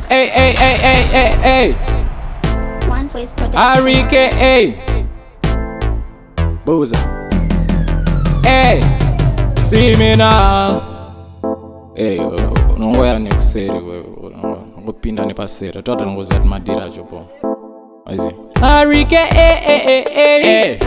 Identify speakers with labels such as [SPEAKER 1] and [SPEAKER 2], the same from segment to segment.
[SPEAKER 1] Hey, hey, hey, hey, hey, hey.
[SPEAKER 2] One Voice Production.
[SPEAKER 1] Arike, hey. Booza. Hey. See me now. Hey, unongoya nekuseri wewe. Ngopinda nepasera. Tota ngozati madira chopo. Wazi. Arike, hey, hey, hey, hey. Hey.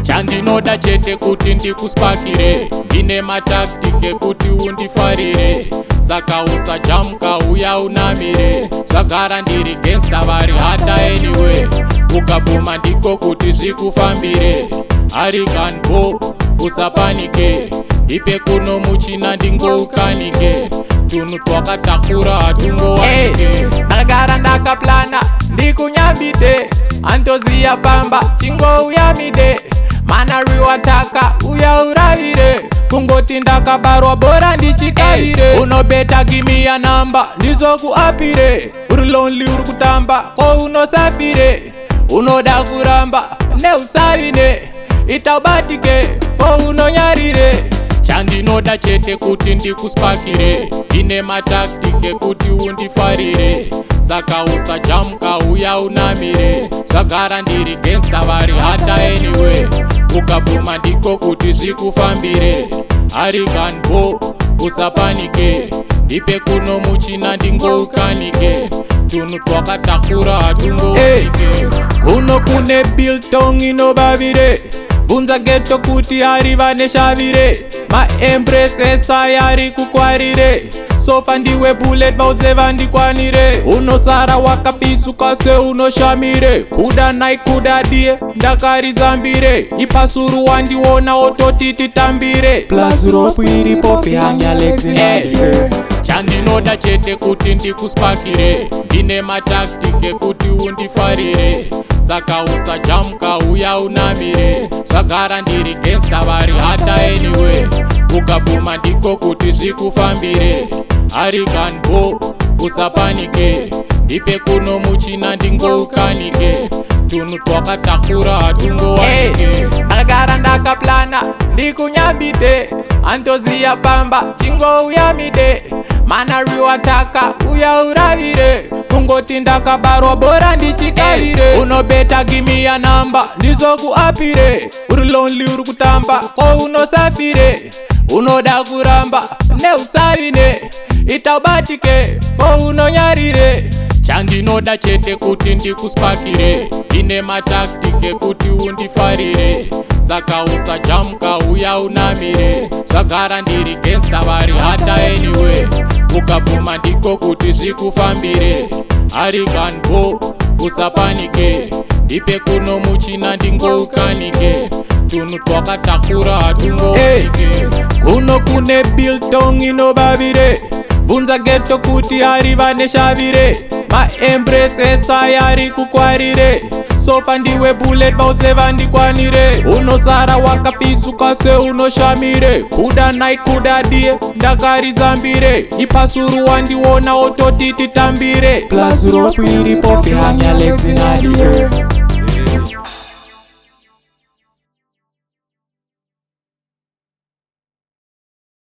[SPEAKER 1] Chandinoda chete kuti ndikuspakire, ndine mataktike kuti undifarire, saka usajamka uya unamire, zvagara ndiri gangsta vari hata anyway, ukabvuma ndiko kuti zvikufambire, arikanbo usapanike, ipe kuno muchina ndingoukanike, tunhu twakatakura hatungowanike. Ndagara ndakaplana ndikunyambide, antoziya pamba chingouyamide, mana riwataka uya uravire, kungoti ndakabarwa bora ndichikaire, unobeta gimiya namba ndizokuapire, uri lonely uri kutamba ko unosafire, unoda kuramba neusavine, itaubatike ko unonyarire. Chandinoda chete kuti ndikuspakire, ndine mataktike kuti undifarire, saka usajamka uya unamire, zvagara ndiri gangsta vari hata anyway, ukabvuma ndiko kuti zvikufambire, arikanbo usapanike, ipe kuno muchina ndingoukanike, tunhu twakatakura hatungowanike. Kuno kune biltong inobavire, bvunza geto kuti ariva neshavire, maempress ayari kukwarire, sofa ndiwe bullet vaudze vandikwanire, unosara wakapisuka se unoshamire, kuda night kuda die ndakarizambire, ipasuru wandiona ototi titambire, plus rope iripo fihanya legs inadire. Chandinoda chete kuti ndikuspakire, ndine mataktike kuti undifarire, saka usajamka uya unamire, zvagara ndiri gangsta vari hata anyway, ukabvuma ndiko kuti zvikufambire, arikanbo usapanike, ipe kuno muchina ndingoukanike, tunhu twakatakura hatungowanike. Ndagara ndakaplana ndikunyambide, antoziya pamba chingouyamide, mana riwataka uya uravire, kungoti ndakabarwa bora ndichikaire, unobeta gimiya namba ndizokuapire, uri lonely uri kutamba ko unosafire, unoda kuramba neusavine, itaubatike ko unonyarire. Chandinoda chete kuti ndikuspakire, ndine mataktike kuti undifarire, saka usajamka uya unamire, zvagara ndiri gangsta vari hata anyway, ukabvuma ndiko kuti zvikufambire, arikanbo usapanike, ipe kuno muchina ndingoukanike, tunhu twakatakura hatungowanike. Kuno kune biltong inobavire, bvunza geto kuti ariva neshavire, maempress ayari kukwarire, sofa ndiwe bullet vaudze vandikwanire, unosara wakapisuka se unoshamire, kuda night kuda die ndakarizambire, ipasuru wandiona ototi titambire, plus rope iripo fihanya legs inadire.